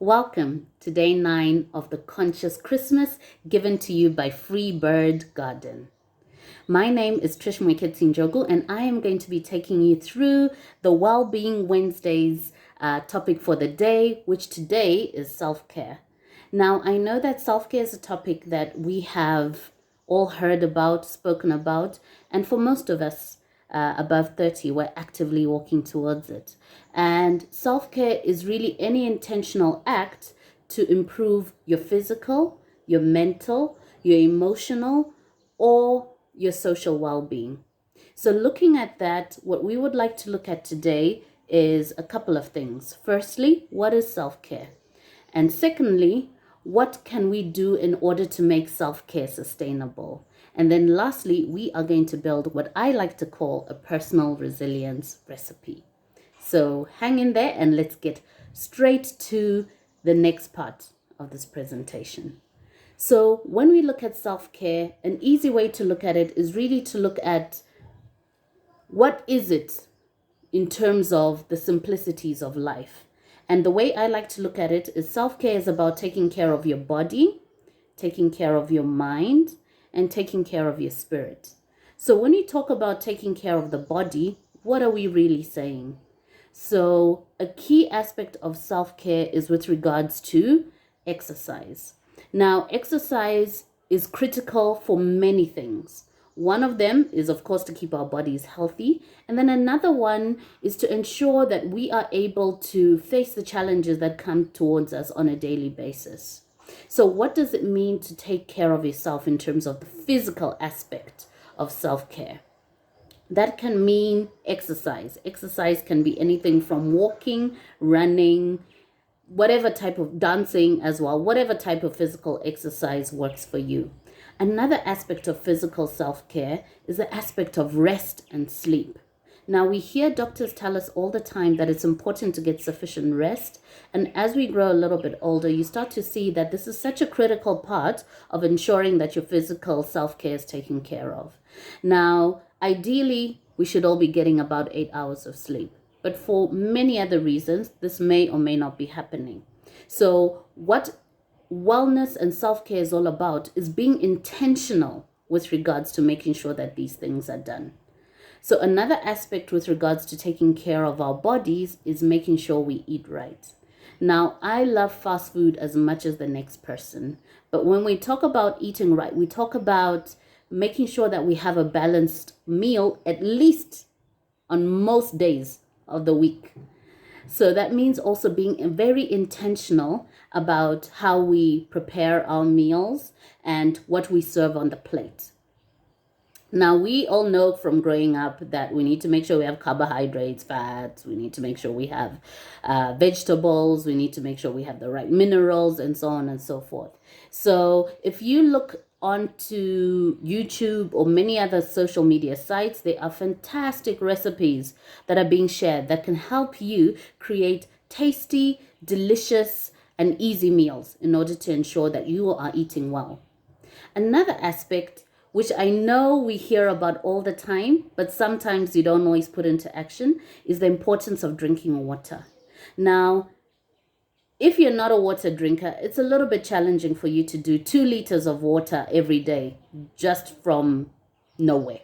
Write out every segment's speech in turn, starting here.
Welcome to day 9 of the Conscious Christmas given to you by Freebird Garden. My name is Trish Moeketsi-Njogu, and I am going to be taking you through the Wellbeing Wednesdays topic for the day, which today is self-care. Now, I know that self-care is a topic that we have all heard about, spoken about, and for most of us above 30, we're actively walking towards it. And self-care is really any intentional act to improve your physical, your mental, your emotional, or your social well-being. So looking at that, what we would like to look at today is a couple of things. Firstly, what is self-care? And secondly, what can we do in order to make self-care sustainable? And then lastly, we are going to build what I like to call a personal resilience recipe. So hang in there and let's get straight to the next part of this presentation. So when we look at self-care, an easy way to look at it is really to look at what is it in terms of the simplicities of life. And the way I like to look at it is self-care is about taking care of your body, taking care of your mind, and taking care of your spirit. So when we talk about taking care of the body, what are we really saying? So a key aspect of self-care is with regards to exercise. Now, exercise is critical for many things. One of them is, of course, to keep our bodies healthy. And then another one is to ensure that we are able to face the challenges that come towards us on a daily basis. So what does it mean to take care of yourself in terms of the physical aspect of self-care? That can mean exercise. Exercise can be anything from walking, running, whatever type of dancing as well, whatever type of physical exercise works for you. Another aspect of physical self-care is the aspect of rest and sleep. Now, we hear doctors tell us all the time that it's important to get sufficient rest. And as we grow a little bit older, you start to see that this is such a critical part of ensuring that your physical self-care is taken care of. Now, ideally, we should all be getting about 8 hours of sleep. But for many other reasons, this may or may not be happening. So what wellness and self-care is all about is being intentional with regards to making sure that these things are done. So another aspect with regards to taking care of our bodies is making sure we eat right. Now, I love fast food as much as the next person. But when we talk about eating right, we talk about making sure that we have a balanced meal at least on most days of the week. So that means also being very intentional about how we prepare our meals and what we serve on the plate. Now, we all know from growing up that we need to make sure we have carbohydrates, fats, we need to make sure we have vegetables, we need to make sure we have the right minerals, and so on and so forth. So if you look onto YouTube or many other social media sites, there are fantastic recipes that are being shared that can help you create tasty, delicious, and easy meals in order to ensure that you are eating well. Another aspect, which I know we hear about all the time, but sometimes you don't always put into action, is the importance of drinking water. Now, if you're not a water drinker, it's a little bit challenging for you to do 2 liters of water every day just from nowhere.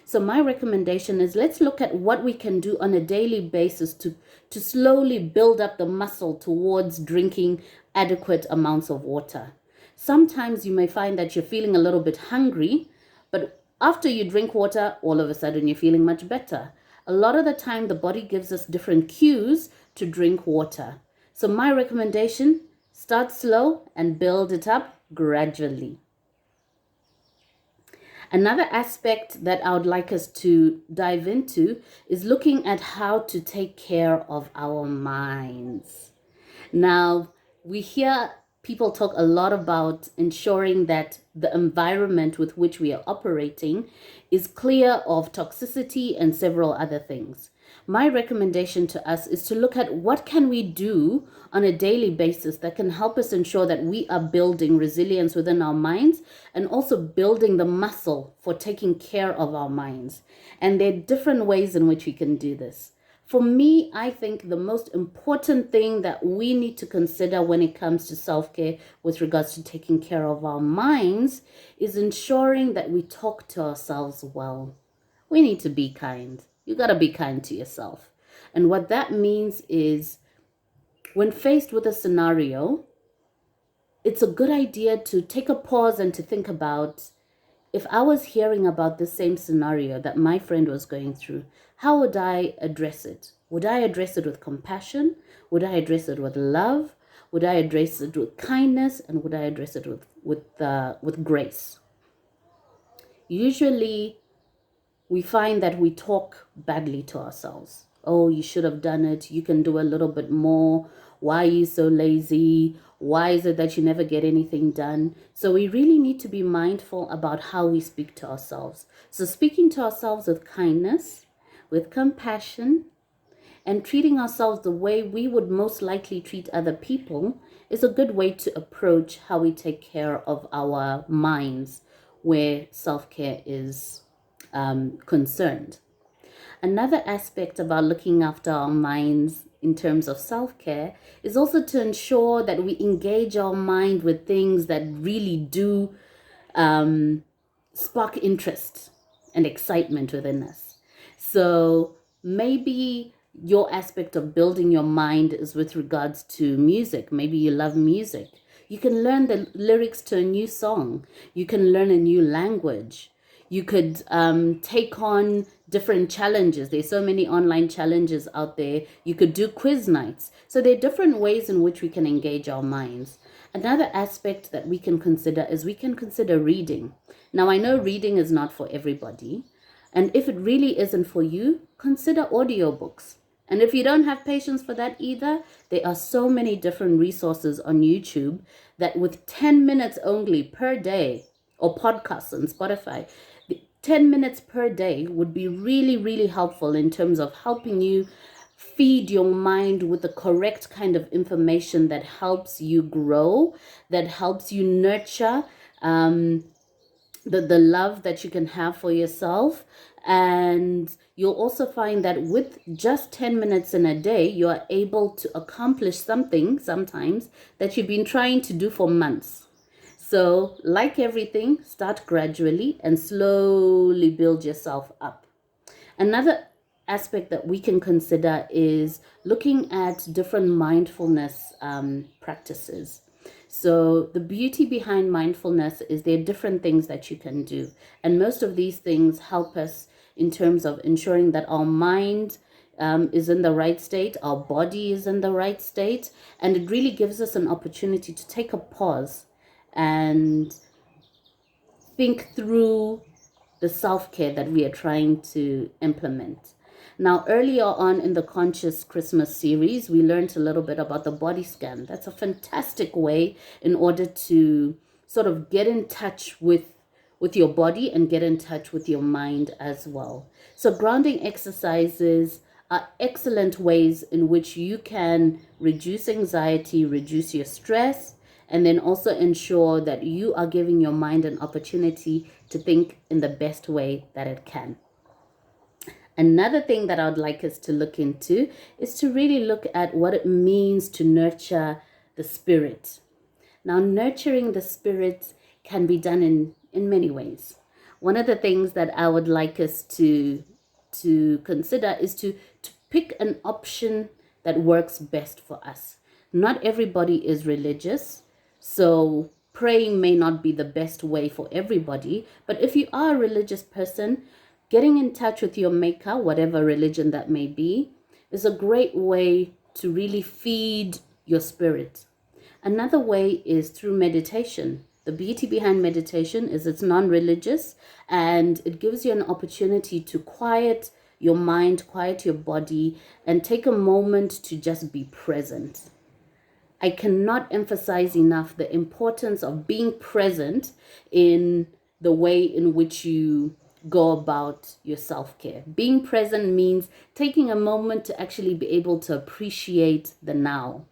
So my recommendation is let's look at what we can do on a daily basis to slowly build up the muscle towards drinking adequate amounts of water. Sometimes you may find that you're feeling a little bit hungry, but after you drink water, all of a sudden you're feeling much better. A lot of the time, the body gives us different cues to drink water. So my recommendation, start slow and build it up gradually. Another aspect that I would like us to dive into is looking at how to take care of our minds. Now, we hear people talk a lot about ensuring that the environment with which we are operating is clear of toxicity and several other things. My recommendation to us is to look at what can we do on a daily basis that can help us ensure that we are building resilience within our minds and also building the muscle for taking care of our minds. And there are different ways in which we can do this. For me, I think the most important thing that we need to consider when it comes to self-care with regards to taking care of our minds is ensuring that we talk to ourselves well. We need to be kind. You got to be kind to yourself. And what that means is when faced with a scenario, it's a good idea to take a pause and to think about, if I was hearing about the same scenario that my friend was going through, how would I address it? Would I address it with compassion? Would I address it with love? Would I address it with kindness? And would I address it with grace? Usually, we find that we talk badly to ourselves. Oh, you should have done it. You can do a little bit more. Why are you so lazy? Why is it that you never get anything done? So we really need to be mindful about how we speak to ourselves. So speaking to ourselves with kindness, with compassion, and treating ourselves the way we would most likely treat other people is a good way to approach how we take care of our minds, where self-care is concerned. Another aspect about looking after our minds in terms of self-care is also to ensure that we engage our mind with things that really do spark interest and excitement within us. So maybe your aspect of building your mind is with regards to music. Maybe you love music. You can learn the lyrics to a new song. You can learn a new language. You could take on different challenges. There's so many online challenges out there. You could do quiz nights. So there are different ways in which we can engage our minds. Another aspect that we can consider is we can consider reading. Now, I know reading is not for everybody. And if it really isn't for you, consider audiobooks. And if you don't have patience for that either, there are so many different resources on YouTube that with 10 minutes only per day, or podcasts on Spotify, 10 minutes per day would be really, really helpful in terms of helping you feed your mind with the correct kind of information that helps you grow, that helps you nurture the love that you can have for yourself. And you'll also find that with just 10 minutes in a day, you are able to accomplish something sometimes that you've been trying to do for months. So like everything, start gradually and slowly build yourself up. Another aspect that we can consider is looking at different mindfulness practices. So the beauty behind mindfulness is there are different things that you can do. And most of these things help us in terms of ensuring that our mind is in the right state, our body is in the right state, and it really gives us an opportunity to take a pause and think through the self-care that we are trying to implement. Now, earlier on in the Conscious Christmas series, we learned a little bit about the body scan. That's a fantastic way in order to sort of get in touch with your body and get in touch with your mind as well. So grounding exercises are excellent ways in which you can reduce anxiety, reduce your stress, and then also ensure that you are giving your mind an opportunity to think in the best way that it can. Another thing that I would like us to look into is to really look at what it means to nurture the spirit. Now, nurturing the spirit can be done in many ways. One of the things that I would like us to consider is to pick an option that works best for us. Not everybody is religious, so praying may not be the best way for everybody. But if you are a religious person, getting in touch with your maker, whatever religion that may be, is a great way to really feed your spirit. Another way is through meditation. The beauty behind meditation is it's non-religious and it gives you an opportunity to quiet your mind, quiet your body, and take a moment to just be present. I cannot emphasize enough the importance of being present in the way in which you go about your self-care. Being present means taking a moment to actually be able to appreciate the now,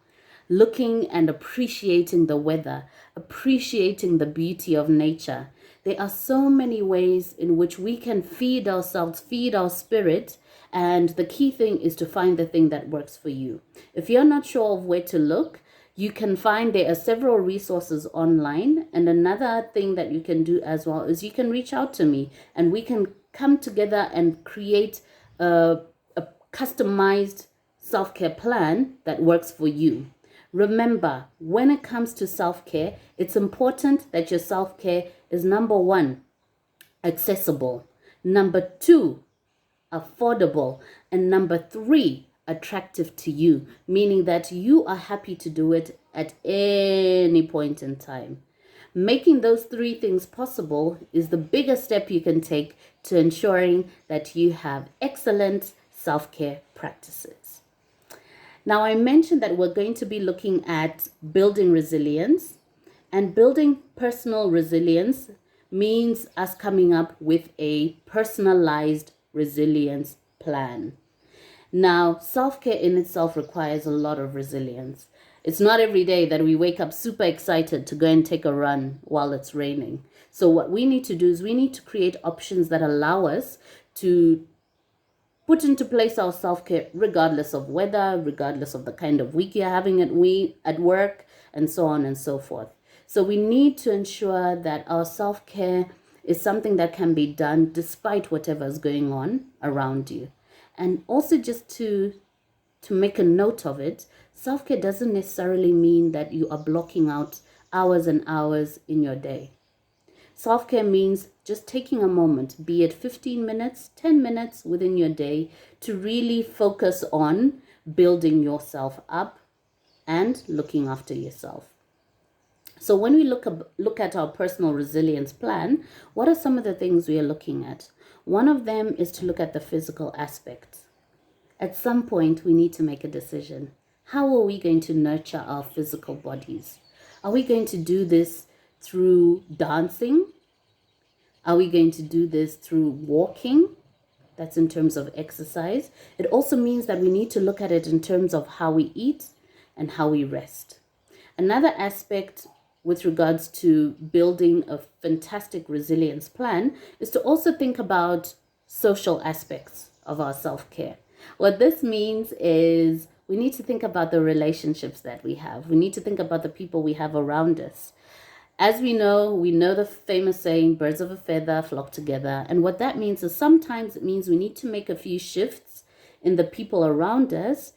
looking and appreciating the weather, appreciating the beauty of nature. There are so many ways in which we can feed ourselves, feed our spirit. And the key thing is to find the thing that works for you. If you're not sure of where to look, you can find there are several resources online. And another thing that you can do as well is you can reach out to me and we can come together and create a customized self-care plan that works for you. Remember, when it comes to self-care, it's important that your self-care is, number one, accessible, number two, affordable, and number three, attractive to you, meaning that you are happy to do it at any point in time. Making those three things possible is the biggest step you can take to ensuring that you have excellent self-care practices. Now, I mentioned that we're going to be looking at building resilience, and building personal resilience means us coming up with a personalized resilience plan. Now, self-care in itself requires a lot of resilience. It's not every day that we wake up super excited to go and take a run while it's raining. So what we need to do is we need to create options that allow us to put into place our self-care regardless of weather, regardless of the kind of week you're having at work, and so on and so forth. So we need to ensure that our self-care is something that can be done despite whatever's going on around you. And also, just to make a note of it, self-care doesn't necessarily mean that you are blocking out hours and hours in your day. Self-care means just taking a moment, be it 15 minutes, 10 minutes within your day, to really focus on building yourself up and looking after yourself. So when we look at our personal resilience plan, what are some of the things we are looking at? One of them is to look at the physical aspects. At some point, we need to make a decision. How are we going to nurture our physical bodies? Are we going to do this through dancing? Are we going to do this through walking? That's in terms of exercise. It also means that we need to look at it in terms of how we eat and how we rest. Another aspect with regards to building a fantastic resilience plan is to also think about social aspects of our self-care. What this means is we need to think about the relationships that we have. We need to think about the people we have around us. As we know the famous saying, birds of a feather flock together. And what that means is sometimes it means we need to make a few shifts in the people around us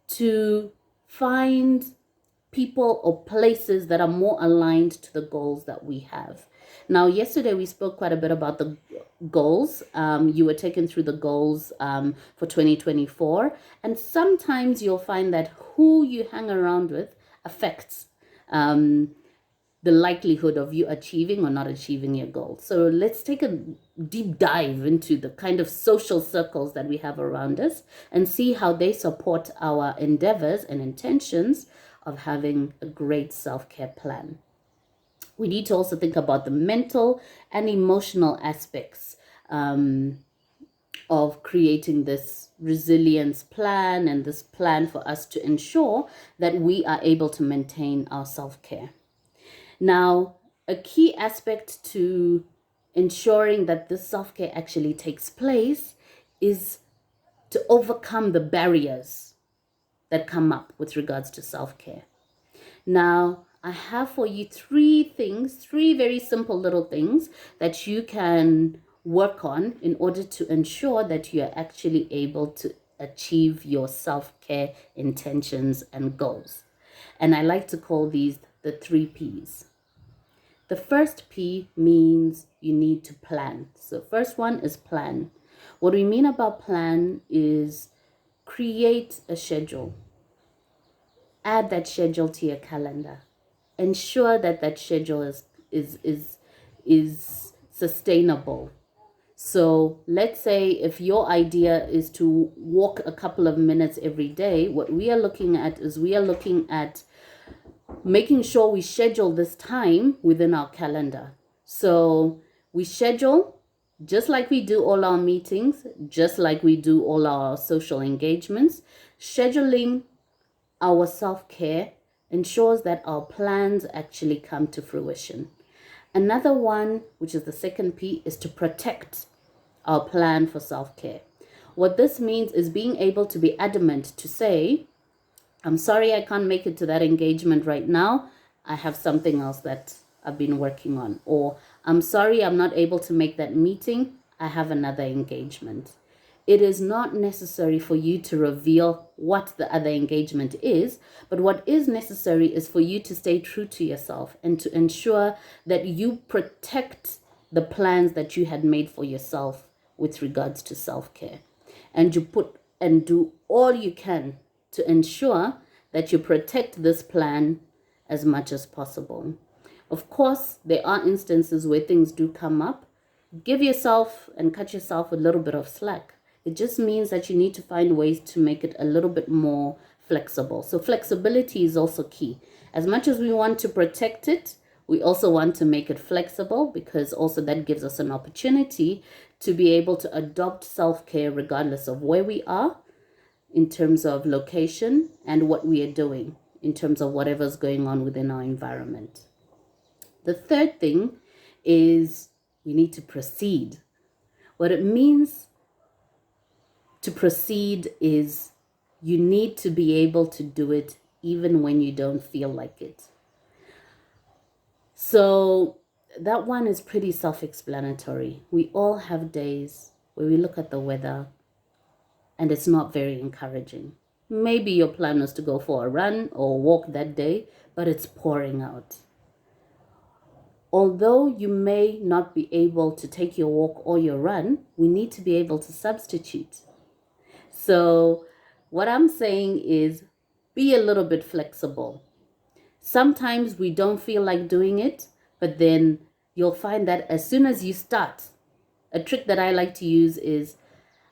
to find people or places that are more aligned to the goals that we have. Now, yesterday we spoke quite a bit about the goals. You were taken through the goals for 2024. And sometimes you'll find that who you hang around with affects the likelihood of you achieving or not achieving your goals. So let's take a deep dive into the kind of social circles that we have around us and see how they support our endeavors and intentions of having a great self-care plan. We need to also think about the mental and emotional aspects of creating this resilience plan and this plan for us to ensure that we are able to maintain our self-care. Now, a key aspect to ensuring that this self-care actually takes place is to overcome the barriers that come up with regards to self-care. Now, I have for you three very simple little things that you can work on in order to ensure that you are actually able to achieve your self-care intentions and goals. And I like to call these the 3 Ps. The first P means you need to plan. So first one is plan. What we mean about plan is create a schedule. Add that schedule to your calendar. Ensure that that schedule is sustainable. So let's say if your idea is to walk a couple of minutes every day, what we are looking at is making sure we schedule this time within our calendar. So we schedule just like we do all our meetings, just like we do all our social engagements. Scheduling our self-care ensures that our plans actually come to fruition. Another one, which is the second P, is to protect our plan for self-care. What this means is being able to be adamant to say, I'm sorry I can't make it to that engagement right now. I have something else that I've been working on. Or I'm sorry I'm not able to make that meeting. I have another engagement. It is not necessary for you to reveal what the other engagement is, but what is necessary is for you to stay true to yourself and to ensure that you protect the plans that you had made for yourself with regards to self-care. And you put and do all you can to ensure that you protect this plan as much as possible. Of course, there are instances where things do come up. Give yourself and cut yourself a little bit of slack. It just means that you need to find ways to make it a little bit more flexible. So flexibility is also key. As much as we want to protect it, we also want to make it flexible, because also that gives us an opportunity to be able to adopt self-care regardless of where we are in terms of location and what we are doing in terms of whatever's going on within our environment. The third thing is we need to proceed. What it means to proceed is you need to be able to do it even when you don't feel like it. So that one is pretty self-explanatory. We all have days where we look at the weather and it's not very encouraging. Maybe your plan was to go for a run or walk that day, but it's pouring out. Although you may not be able to take your walk or your run, we need to be able to substitute. So what I'm saying is be a little bit flexible. Sometimes we don't feel like doing it, but then you'll find that as soon as you start, a trick that I like to use is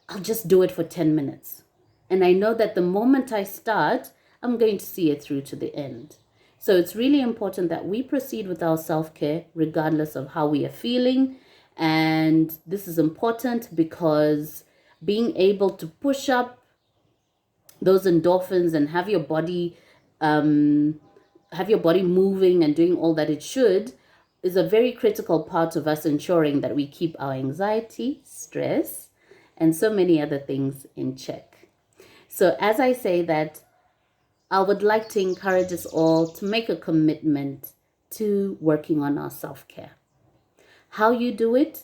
I'll just do it for 10 minutes. And I know that the moment I start, I'm going to see it through to the end. So it's really important that we proceed with our self-care regardless of how we are feeling. And this is important because being able to push up those endorphins and have your body moving and doing all that it should is a very critical part of us ensuring that we keep our anxiety, stress, and so many other things in check. So as I say that, I would like to encourage us all to make a commitment to working on our self-care. How you do it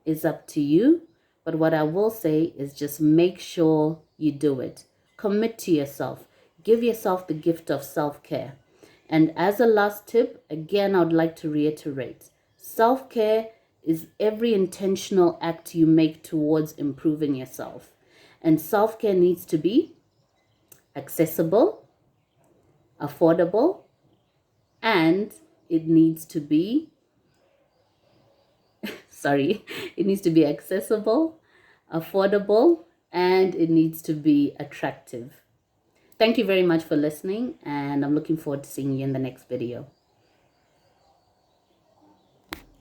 is up to you, but what I will say is just make sure you do it. Commit to yourself. Give yourself the gift of self-care. And as a last tip, again, I would like to reiterate, self-care is every intentional act you make towards improving yourself. And self-care needs to be accessible, affordable, and it needs to be, it needs to be accessible, affordable, and it needs to be attractive. Thank you very much for listening, and I'm looking forward to seeing you in the next video.